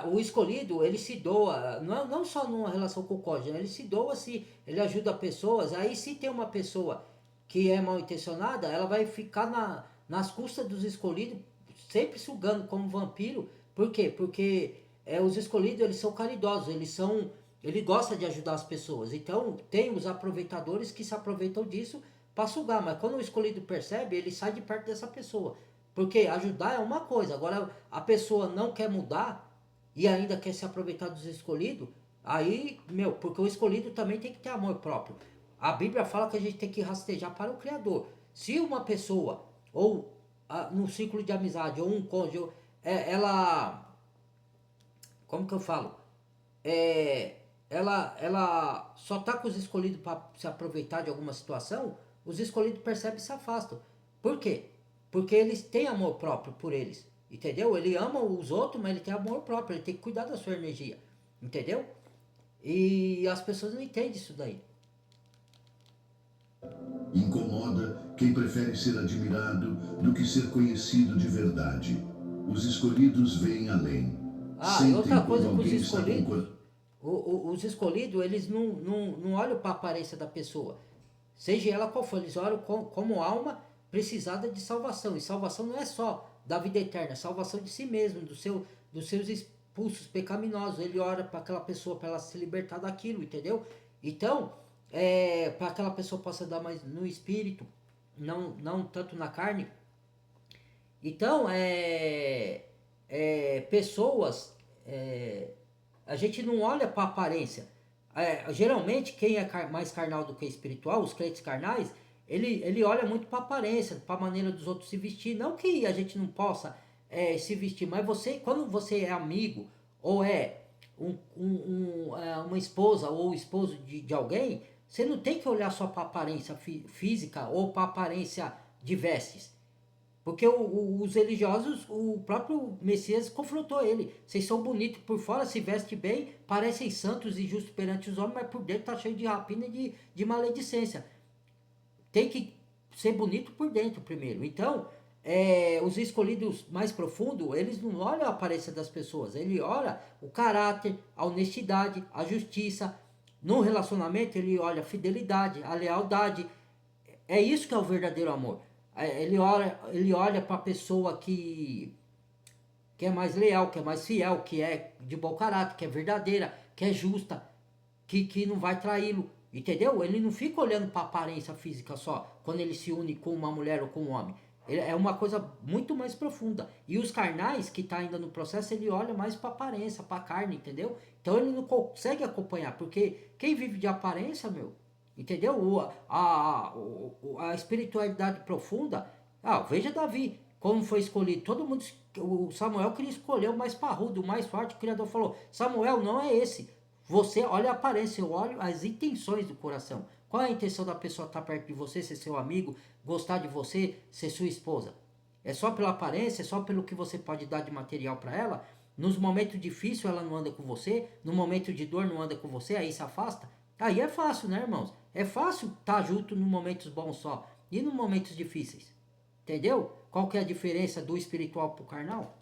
Speaker 1: O escolhido, ele se doa, não só numa relação com o cônjuge, ele se doa, se ele ajuda pessoas. Aí se tem uma pessoa que é mal intencionada, ela vai ficar nas custas dos escolhidos, sempre sugando como vampiro. Por quê? Porque os escolhidos, eles são caridosos, ele gosta de ajudar as pessoas. Então tem os aproveitadores que se aproveitam disso para sugar, mas quando o escolhido percebe, ele sai de perto dessa pessoa. Porque ajudar é uma coisa, agora a pessoa não quer mudar e ainda quer se aproveitar dos escolhidos, aí, porque o escolhido também tem que ter amor próprio. A Bíblia fala que a gente tem que rastejar para o Criador. Se uma pessoa, ou no ciclo de amizade, ou um cônjuge, como que eu falo? Ela só tá com os escolhidos para se aproveitar de alguma situação, os escolhidos percebem e se afastam. Por quê? Porque eles têm amor próprio por eles. Entendeu? Ele ama os outros, mas ele tem amor próprio, ele tem que cuidar da sua energia. Entendeu? E as pessoas não entendem isso daí.
Speaker 2: Incomoda quem prefere ser admirado do que ser conhecido de verdade. Os escolhidos veem além.
Speaker 1: E outra coisa que os escolhidos, os escolhidos, eles não olham para a aparência da pessoa. Seja ela qual for, eles olham como alma precisada de salvação. E salvação não é só da vida eterna, salvação de si mesmo, dos seus impulsos pecaminosos. Ele ora para aquela pessoa, para ela se libertar daquilo, entendeu? Então, para aquela pessoa possa dar mais no espírito, não tanto na carne. Então, pessoas, a gente não olha para a aparência. Geralmente, quem é mais carnal do que espiritual, os crentes carnais, ele olha muito para a aparência, para a maneira dos outros se vestir. Não que a gente não possa se vestir, mas quando você é amigo ou uma esposa ou esposo de alguém, você não tem que olhar só para a aparência física ou para a aparência de vestes. Porque os religiosos, o próprio Messias confrontou ele. Vocês são bonitos por fora, se vestem bem, parecem santos e justos perante os homens, mas por dentro está cheio de rapina e de maledicência. Tem que ser bonito por dentro primeiro. Então, os escolhidos mais profundos, eles não olham a aparência das pessoas. Ele olha o caráter, a honestidade, a justiça. No relacionamento, ele olha a fidelidade, a lealdade. É isso que é o verdadeiro amor. Ele olha para a pessoa que é mais leal, que é mais fiel, que é de bom caráter, que é verdadeira, que é justa, que não vai traí-lo. Entendeu? Ele não fica olhando para a aparência física só, quando ele se une com uma mulher ou com um homem. É uma coisa muito mais profunda. E os carnais, que tá ainda no processo, ele olha mais para a aparência, para a carne, entendeu? Então ele não consegue acompanhar, porque quem vive de aparência, Entendeu? A espiritualidade profunda. Veja Davi, como foi escolhido. Todo mundo, o Samuel queria escolher o mais parrudo, o mais forte. O Criador falou: Samuel, não é esse. Você olha a aparência, eu olho as intenções do coração. Qual é a intenção da pessoa estar perto de você, ser seu amigo, gostar de você, ser sua esposa? É só pela aparência, é só pelo que você pode dar de material para ela? Nos momentos difíceis ela não anda com você, no momento de dor não anda com você, aí se afasta? Aí é fácil, né, irmãos? É fácil estar junto nos momentos bons só e nos momentos difíceis. Entendeu? Qual que é a diferença do espiritual pro carnal?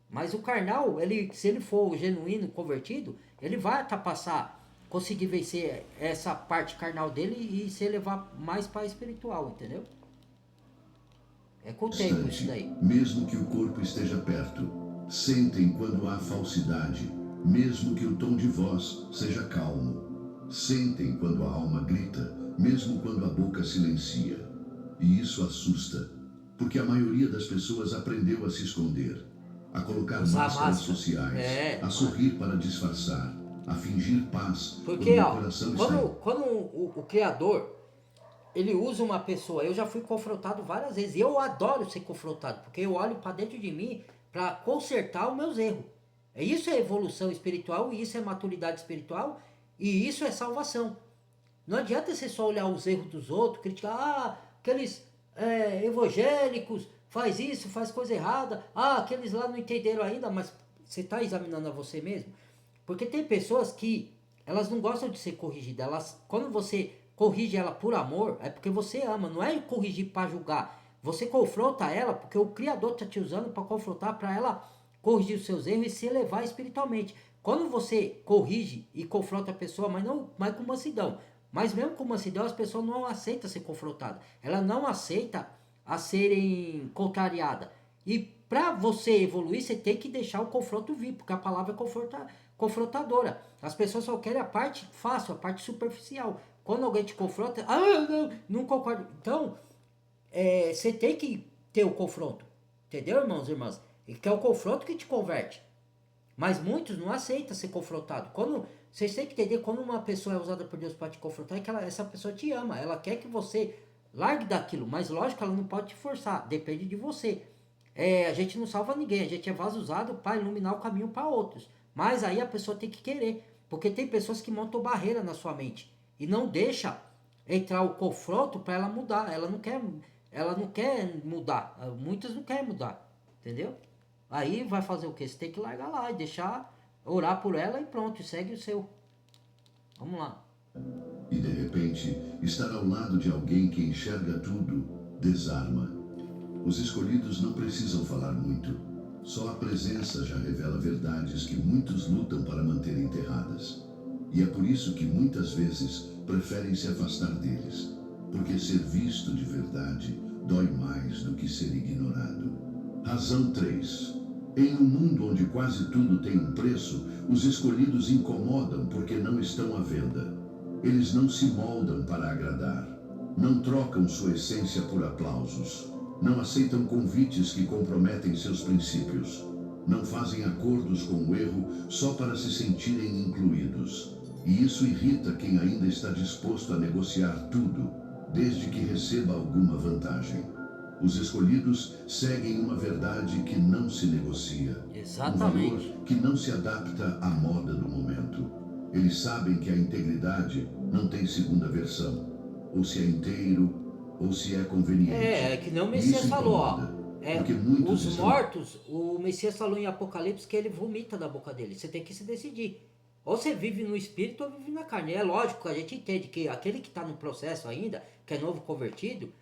Speaker 1: Mas o carnal, se ele for genuíno, convertido, ele vai passar, conseguir vencer essa parte carnal dele e se elevar mais para espiritual, entendeu? É com o tempo isso daí.
Speaker 2: Mesmo que o corpo esteja perto, sentem quando há falsidade, mesmo que o tom de voz seja calmo. Sentem quando a alma grita, mesmo quando a boca silencia. E isso assusta, porque a maioria das pessoas aprendeu a se esconder, a colocar máscaras sociais, a sorrir para disfarçar, a fingir paz.
Speaker 1: Porque, quando o Criador, ele usa uma pessoa, eu já fui confrontado várias vezes, e eu adoro ser confrontado, porque eu olho para dentro de mim para consertar os meus erros. Isso é evolução espiritual, e isso é maturidade espiritual, e isso é salvação. Não adianta você só olhar os erros dos outros, criticar, aqueles evangélicos, faz isso, faz coisa errada, aqueles lá não entenderam ainda, mas você está examinando a você mesmo? Porque tem pessoas que, elas não gostam de ser corrigidas, quando você corrige ela por amor, é porque você ama, não é corrigir para julgar. Você confronta ela porque o Criador está te usando para confrontar, para ela corrigir os seus erros e se elevar espiritualmente. Quando você corrige e confronta a pessoa, mas com mansidão, mas mesmo com mansidão, as pessoas não aceitam ser confrontadas. Ela não aceita a serem contrariadas. E para você evoluir, você tem que deixar o confronto vir, porque a palavra é confrontadora. As pessoas só querem a parte fácil, a parte superficial. Quando alguém te confronta, não concordo. Então, você tem que ter o confronto. Entendeu, irmãos e irmãs? E que é o confronto que te converte. Mas muitos não aceitam ser confrontado. Vocês têm que entender, quando uma pessoa é usada por Deus para te confrontar, é que essa pessoa te ama. Ela quer que você largue daquilo. Mas lógico, ela não pode te forçar. Depende de você. A gente não salva ninguém. A gente é vaso usado para iluminar o caminho para outros. Mas aí a pessoa tem que querer. Porque tem pessoas que montam barreira na sua mente. E não deixa entrar o confronto para ela mudar. Ela não quer mudar. Muitas não querem mudar. Entendeu? Aí vai fazer o quê? Você tem que largar lá e deixar, orar por ela e pronto, segue o seu. Vamos lá.
Speaker 2: E de repente, estar ao lado de alguém que enxerga tudo, desarma. Os escolhidos não precisam falar muito. Só a presença já revela verdades que muitos lutam para manter enterradas. E é por isso que muitas vezes preferem se afastar deles. Porque ser visto de verdade dói mais do que ser ignorado. Razão 3. Em um mundo onde quase tudo tem um preço, os escolhidos incomodam porque não estão à venda. Eles não se moldam para agradar. Não trocam sua essência por aplausos. Não aceitam convites que comprometem seus princípios. Não fazem acordos com o erro só para se sentirem incluídos. E isso irrita quem ainda está disposto a negociar tudo, desde que receba alguma vantagem. Os escolhidos seguem uma verdade que não se negocia.
Speaker 1: Exatamente.
Speaker 2: Um valor que não se adapta à moda do momento. Eles sabem que a integridade não tem segunda versão. Ou se é inteiro, ou se é conveniente.
Speaker 1: É que nem o Messias falou, ó. Os mortos, o Messias falou em Apocalipse que ele vomita da boca dele. Você tem que se decidir. Ou você vive no espírito ou vive na carne. É lógico que a gente entende que aquele que está no processo ainda, que é novo convertido,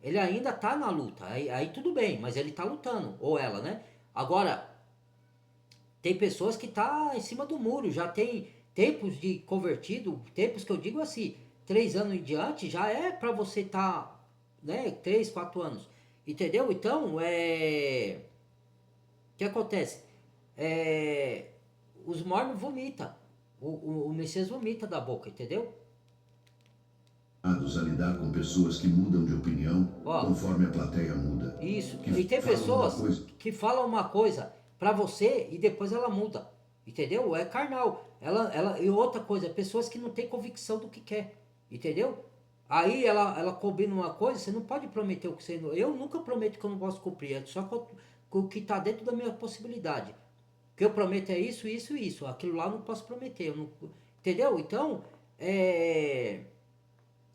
Speaker 1: ele ainda está na luta. Aí tudo bem, mas ele está lutando. Ou ela, né? Agora, tem pessoas que estão em cima do muro. Já tem tempos de convertido, tempos que eu digo assim, 3 anos em diante, já é para você estar, né? 3, 4 anos. Entendeu? Então, o que acontece? Os mormons vomitam. O Messias vomita da boca, entendeu?
Speaker 2: A lidar com pessoas que mudam de opinião conforme a plateia muda.
Speaker 1: Isso. E tem pessoas que falam uma coisa pra você e depois ela muda. Entendeu? É carnal. E outra coisa, pessoas que não têm convicção do que quer, entendeu? Aí ela combina uma coisa, você não pode prometer o que você não... Eu nunca prometo que eu não posso cumprir, é só com o que está dentro da minha possibilidade. O que eu prometo é isso, isso e isso. Aquilo lá eu não posso prometer, eu não, entendeu? Então, é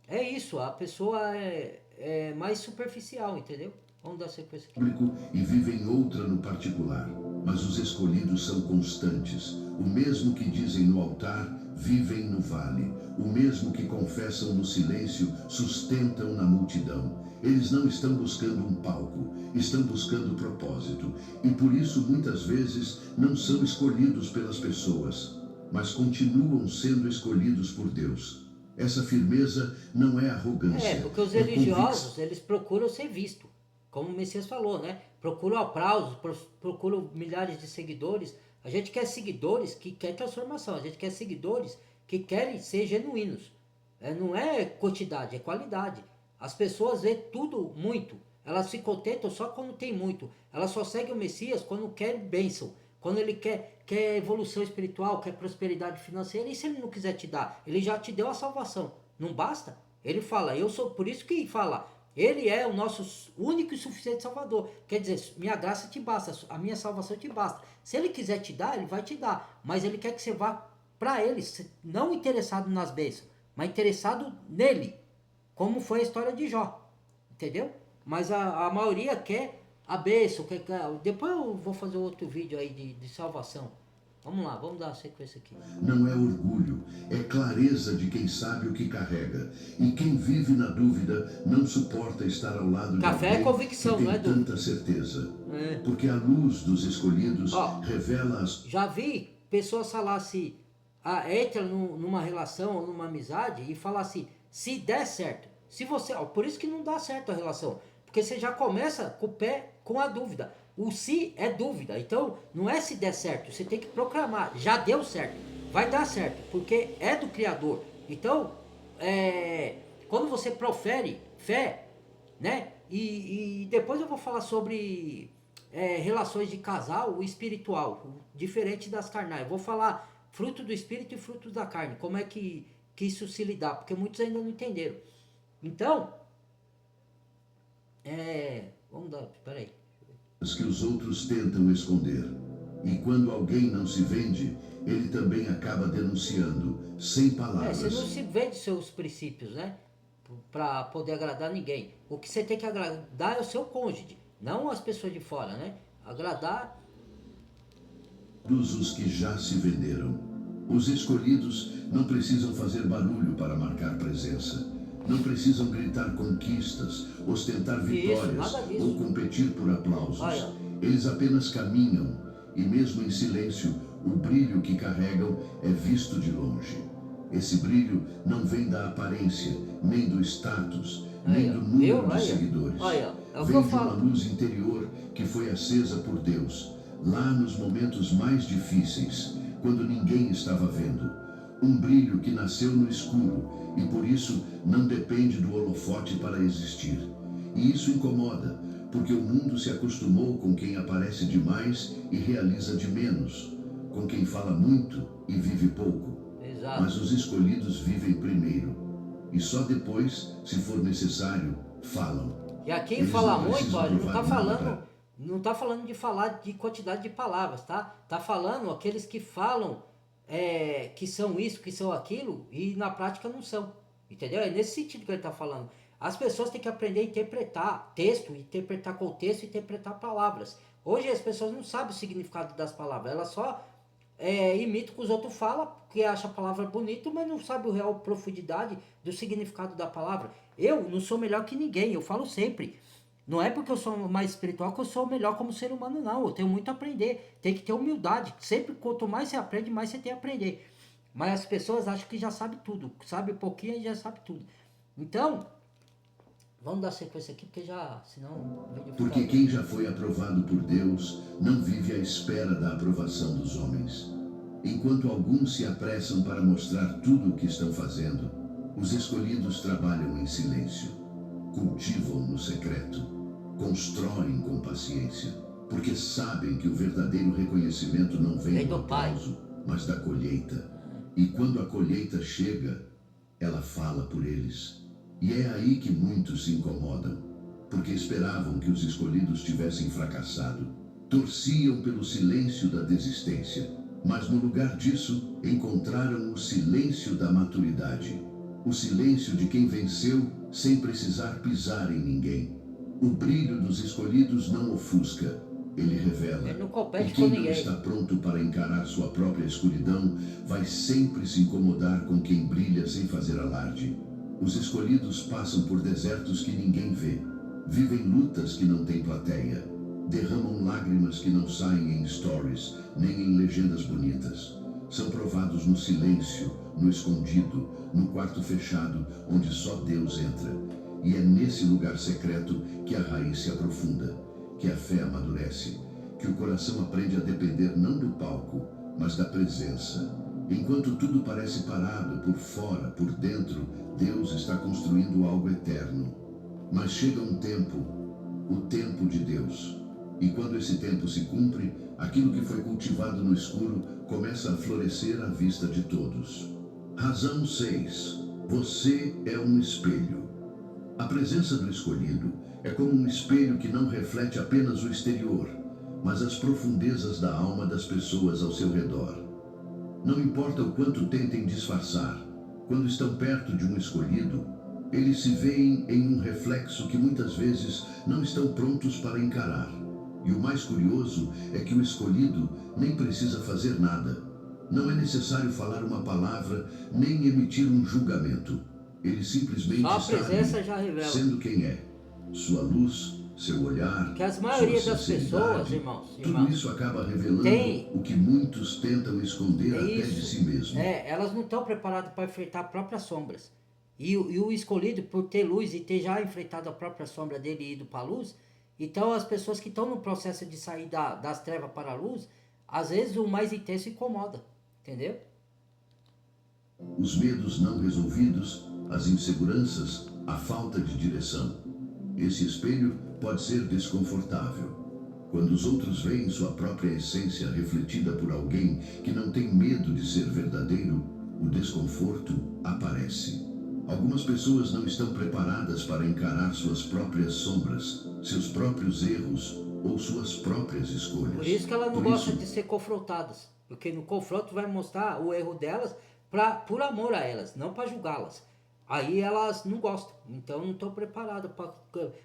Speaker 1: isso, a pessoa é mais superficial, entendeu? Vamos dar sequência aqui.
Speaker 2: Público e vivem outra no particular, mas os escolhidos são constantes. O mesmo que dizem no altar, vivem no vale. O mesmo que confessam no silêncio, sustentam na multidão. Eles não estão buscando um palco, estão buscando propósito. E por isso, muitas vezes, não são escolhidos pelas pessoas, mas continuam sendo escolhidos por Deus. Essa firmeza não é arrogância.
Speaker 1: Porque os religiosos, eles procuram ser vistos. Como o Messias falou, né? Procuram aplausos, procuram milhares de seguidores. A gente quer seguidores que querem transformação. A gente quer seguidores que querem ser genuínos. Não é quantidade, é qualidade. As pessoas veem tudo muito. Elas se contentam só quando tem muito. Elas só seguem o Messias quando quer bênção. Quando ele quer evolução espiritual, quer prosperidade financeira. E se ele não quiser te dar? Ele já te deu a salvação. Não basta? Ele fala, eu sou... Por isso que fala... Ele é o nosso único e suficiente Salvador. Quer dizer, minha graça te basta, a minha salvação te basta. Se ele quiser te dar, ele vai te dar. Mas ele quer que você vá para ele, não interessado nas bênçãos, mas interessado nele. Como foi a história de Jó. Entendeu? Mas a maioria quer a bênção. Depois eu vou fazer outro vídeo aí de salvação. Vamos lá, vamos dar uma sequência aqui.
Speaker 2: Não é orgulho, é clareza de quem sabe o que carrega. E quem vive na dúvida não suporta estar ao lado de
Speaker 1: Café
Speaker 2: alguém
Speaker 1: é convicção,
Speaker 2: que
Speaker 1: não é
Speaker 2: tem
Speaker 1: dúvida.
Speaker 2: tanta certeza. Porque a luz dos escolhidos revela as...
Speaker 1: Já vi pessoas falar assim, entra numa relação ou numa amizade e falar assim, se der certo. Se você, por isso que não dá certo a relação. Porque você já começa com o pé com a dúvida. O se é dúvida, então não é se der certo, você tem que proclamar, já deu certo, vai dar certo, porque é do Criador. Então, quando você profere fé, né, e depois eu vou falar sobre relações de casal espiritual, diferente das carnais. Eu vou falar fruto do espírito e fruto da carne, como é que isso se lidar, porque muitos ainda não entenderam. Então, vamos dar, peraí.
Speaker 2: Que os outros tentam esconder. E quando alguém não se vende, ele também acaba denunciando, sem palavras.
Speaker 1: Você não se vende seus princípios, né? Para poder agradar ninguém. O que você tem que agradar é o seu cônjuge, não as pessoas de fora, né? Agradar...
Speaker 2: Os que já se venderam. Os escolhidos não precisam fazer barulho para marcar presença. Não precisam gritar conquistas, ostentar vitórias ou competir por aplausos. Eles apenas caminham e mesmo em silêncio, o brilho que carregam é visto de longe. Esse brilho não vem da aparência, nem do status, nem do número de seguidores. Vem de uma luz interior que foi acesa por Deus, lá nos momentos mais difíceis, quando ninguém estava vendo. Um brilho que nasceu no escuro e por isso não depende do holofote para existir. E isso incomoda, porque o mundo se acostumou com quem aparece demais e realiza de menos, com quem fala muito e vive pouco.
Speaker 1: Exato.
Speaker 2: Mas os escolhidos vivem primeiro, e só depois, se for necessário, falam.
Speaker 1: E aqui quem fala muito, olha, não tá falando de falar de quantidade de palavras, tá? Tá falando aqueles que falam que são isso, que são aquilo, e na prática não são. Entendeu? É nesse sentido que ele tá falando. As pessoas têm que aprender a interpretar texto, interpretar contexto, interpretar palavras. Hoje as pessoas não sabem o significado das palavras, elas só imitam o que os outros falam, porque acham a palavra bonita, mas não sabem a real profundidade do significado da palavra. Eu não sou melhor que ninguém, eu falo sempre. Não é porque eu sou mais espiritual que eu sou melhor como ser humano, não. Eu tenho muito a aprender. Tem que ter humildade. Sempre, quanto mais você aprende, mais você tem a aprender. Mas as pessoas acham que já sabe tudo. Sabe um pouquinho e já sabe tudo. Então, vamos dar sequência aqui, porque já, senão...
Speaker 2: Porque quem já foi aprovado por Deus não vive à espera da aprovação dos homens. Enquanto alguns se apressam para mostrar tudo o que estão fazendo, os escolhidos trabalham em silêncio. Cultivam no secreto. Constroem com paciência, porque sabem que o verdadeiro reconhecimento não vem do aplauso, mas da colheita. E quando a colheita chega, ela fala por eles. E é aí que muitos se incomodam, porque esperavam que os escolhidos tivessem fracassado. Torciam pelo silêncio da desistência, mas no lugar disso encontraram o silêncio da maturidade. O silêncio de quem venceu sem precisar pisar em ninguém. O brilho dos escolhidos não ofusca, ele revela.
Speaker 1: Ele não
Speaker 2: E
Speaker 1: compete com
Speaker 2: quem não
Speaker 1: ninguém.
Speaker 2: está pronto para encarar sua própria escuridão vai sempre se incomodar com quem brilha sem fazer alarde. Os escolhidos passam por desertos que ninguém vê, vivem lutas que não têm plateia, derramam lágrimas que não saem em stories, nem em legendas bonitas. São provados no silêncio, no escondido, no quarto fechado, onde só Deus entra. E é nesse lugar secreto que a raiz se aprofunda, que a fé amadurece, que o coração aprende a depender não do palco, mas da presença. Enquanto tudo parece parado por fora, por dentro, Deus está construindo algo eterno. Mas chega um tempo, o tempo de Deus. E quando esse tempo se cumpre, aquilo que foi cultivado no escuro começa a florescer à vista de todos. Razão 6. Você é um espelho. A presença do escolhido é como um espelho que não reflete apenas o exterior, mas as profundezas da alma das pessoas ao seu redor. Não importa o quanto tentem disfarçar, quando estão perto de um escolhido, eles se veem em um reflexo que muitas vezes não estão prontos para encarar. E o mais curioso é que o escolhido nem precisa fazer nada. Não é necessário falar uma palavra, nem emitir um julgamento. Ele simplesmente
Speaker 1: Só a
Speaker 2: está
Speaker 1: presença
Speaker 2: ali,
Speaker 1: já revela.
Speaker 2: sendo quem é. Sua luz, seu olhar,
Speaker 1: Que as maioria
Speaker 2: sua
Speaker 1: das
Speaker 2: sinceridade,
Speaker 1: pessoas, irmãos,
Speaker 2: tudo isso acaba revelando
Speaker 1: tem-
Speaker 2: o que muitos tentam esconder
Speaker 1: É
Speaker 2: até
Speaker 1: isso.
Speaker 2: de si mesmo.
Speaker 1: Elas não estão preparadas para enfrentar as próprias sombras. E o escolhido, por ter luz e ter já enfrentado a própria sombra dele e ido para a luz, então as pessoas que estão no processo de sair das trevas para a luz, às vezes o mais intenso incomoda, entendeu?
Speaker 2: Os medos não resolvidos, as inseguranças, a falta de direção. Esse espelho pode ser desconfortável. Quando os outros veem sua própria essência refletida por alguém que não tem medo de ser verdadeiro, o desconforto aparece. Algumas pessoas não estão preparadas para encarar suas próprias sombras, seus próprios erros ou suas próprias escolhas.
Speaker 1: Por isso que elas não
Speaker 2: Por
Speaker 1: gostam
Speaker 2: isso,
Speaker 1: de ser confrontadas. Porque no confronto vai mostrar o erro delas por amor a elas, não para julgá-las. Aí elas não gostam, então não estão preparadas para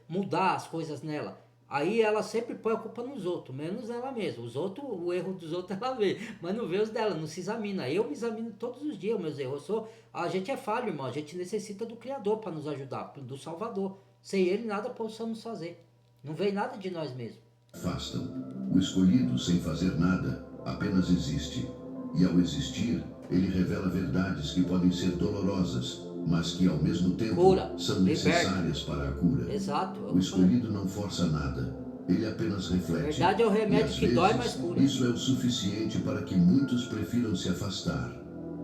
Speaker 1: mudar as coisas nela. Aí ela sempre põe a culpa nos outros, menos ela mesma. Os outros, o erro dos outros ela vê, mas não vê os dela, não se examina. Eu me examino todos os dias, meus erros. A gente é falho, irmão, a gente necessita do Criador para nos ajudar, do Salvador. Sem ele nada possamos fazer. Não vem nada de nós mesmos.
Speaker 2: afastam. O escolhido, sem fazer nada, apenas existe. E ao existir, ele revela verdades que podem ser dolorosas, mas que ao mesmo tempo
Speaker 1: Cura,
Speaker 2: são necessárias para a cura.
Speaker 1: Exato.
Speaker 2: O escolhido não força nada, ele apenas reflete.
Speaker 1: Verdade é o remédio
Speaker 2: E, às
Speaker 1: que
Speaker 2: vezes,
Speaker 1: dói, mas cura.
Speaker 2: Isso é o suficiente para que muitos prefiram se afastar.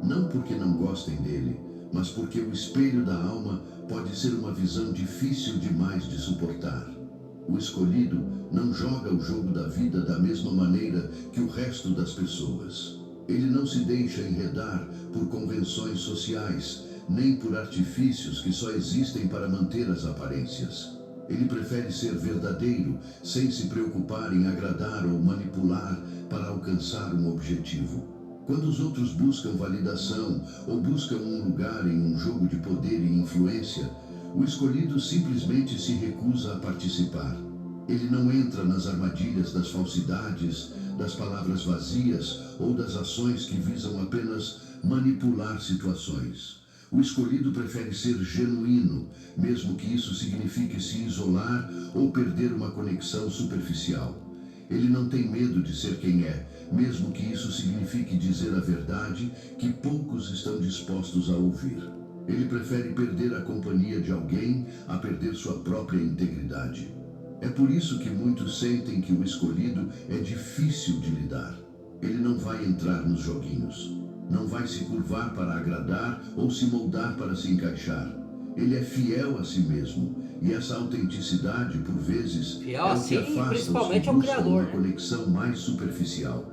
Speaker 2: Não porque não gostem dele, mas porque o espelho da alma pode ser uma visão difícil demais de suportar. O escolhido não joga o jogo da vida da mesma maneira que o resto das pessoas. Ele não se deixa enredar por convenções sociais, nem por artifícios que só existem para manter as aparências. Ele prefere ser verdadeiro, sem se preocupar em agradar ou manipular para alcançar um objetivo. Quando os outros buscam validação ou buscam um lugar em um jogo de poder e influência, o escolhido simplesmente se recusa a participar. Ele não entra nas armadilhas das falsidades, das palavras vazias ou das ações que visam apenas manipular situações. O escolhido prefere ser genuíno, mesmo que isso signifique se isolar ou perder uma conexão superficial. Ele não tem medo de ser quem é, mesmo que isso signifique dizer a verdade que poucos estão dispostos a ouvir. Ele prefere perder a companhia de alguém a perder sua própria integridade. É por isso que muitos sentem que o escolhido é difícil de lidar. Ele não vai entrar nos joguinhos. Não vai se curvar para agradar ou se moldar para se encaixar. Ele é fiel a si mesmo. E essa autenticidade, por vezes,
Speaker 1: Fiel
Speaker 2: é
Speaker 1: a
Speaker 2: o
Speaker 1: si
Speaker 2: que
Speaker 1: e
Speaker 2: afasta os que
Speaker 1: principalmente ao
Speaker 2: buscam
Speaker 1: Criador,
Speaker 2: uma
Speaker 1: né?
Speaker 2: conexão mais superficial.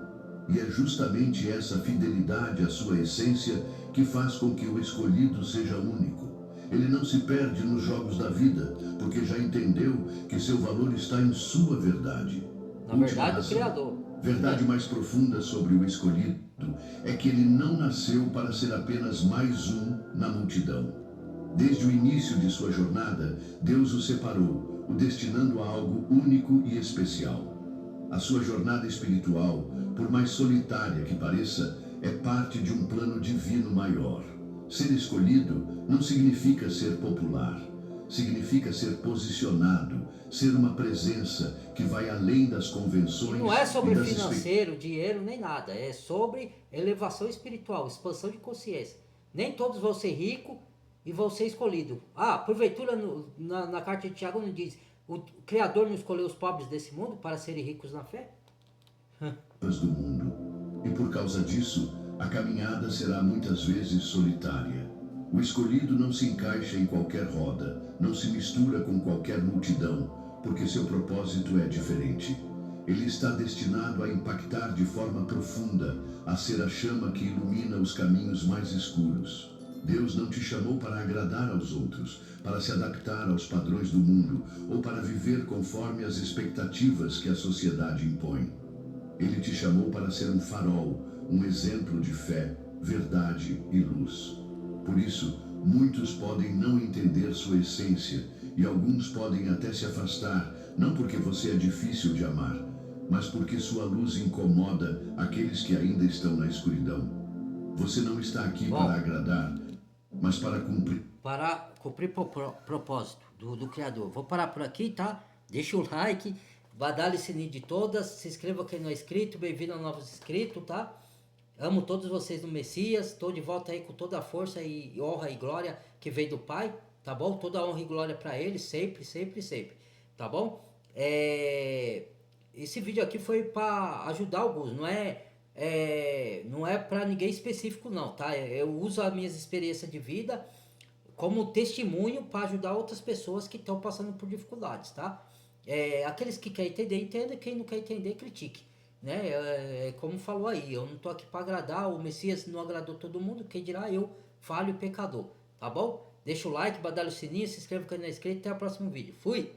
Speaker 2: E é justamente essa fidelidade à sua essência que faz com que o escolhido seja único. Ele não se perde nos jogos da vida, porque já entendeu que seu valor está em sua verdade.
Speaker 1: Na
Speaker 2: Última
Speaker 1: verdade, o
Speaker 2: razão.
Speaker 1: Criador.
Speaker 2: Verdade mais profunda sobre o escolhido é que ele não nasceu para ser apenas mais um na multidão. Desde o início de sua jornada, Deus o separou, o destinando a algo único e especial. A sua jornada espiritual, por mais solitária que pareça, é parte de um plano divino maior. Ser escolhido não significa ser popular. Significa ser posicionado, ser uma presença que vai além das convenções
Speaker 1: Não é sobre
Speaker 2: e das
Speaker 1: financeiro, dinheiro, nem nada. É sobre elevação espiritual, expansão de consciência. Nem todos vão ser ricos e vão ser escolhidos. Ah, porventura na carta de Tiago não diz: o Criador não escolheu os pobres desse mundo para serem ricos na fé?
Speaker 2: do mundo. E por causa disso, a caminhada será muitas vezes solitária. O escolhido não se encaixa em qualquer roda, não se mistura com qualquer multidão, porque seu propósito é diferente. Ele está destinado a impactar de forma profunda, a ser a chama que ilumina os caminhos mais escuros. Deus não te chamou para agradar aos outros, para se adaptar aos padrões do mundo ou para viver conforme as expectativas que a sociedade impõe. Ele te chamou para ser um farol, um exemplo de fé, verdade e luz. Por isso, muitos podem não entender sua essência e alguns podem até se afastar, não porque você é difícil de amar, mas porque sua luz incomoda aqueles que ainda estão na escuridão. Você não está aqui para agradar, mas para cumprir.
Speaker 1: Para cumprir propósito do Criador. Vou parar por aqui, tá? Deixa o like, badale o sininho de todas, se inscreva quem não é inscrito, bem-vindo aos novos inscritos, tá? Amo todos vocês no Messias, estou de volta aí com toda a força e honra e glória que veio do Pai, tá bom? Toda a honra e glória para Ele, sempre, sempre, sempre, tá bom? Esse vídeo aqui foi para ajudar alguns, não é para ninguém específico não, tá? Eu uso as minhas experiências de vida como testemunho para ajudar outras pessoas que estão passando por dificuldades, tá? Aqueles que querem entender, entendem, quem não quer entender, critique, né? Como falou aí, eu não tô aqui para agradar, o Messias não agradou todo mundo, quem dirá eu, falho e pecador, tá bom? Deixa o like, badalha o sininho, se inscreva no canal inscrito, até o próximo vídeo. Fui!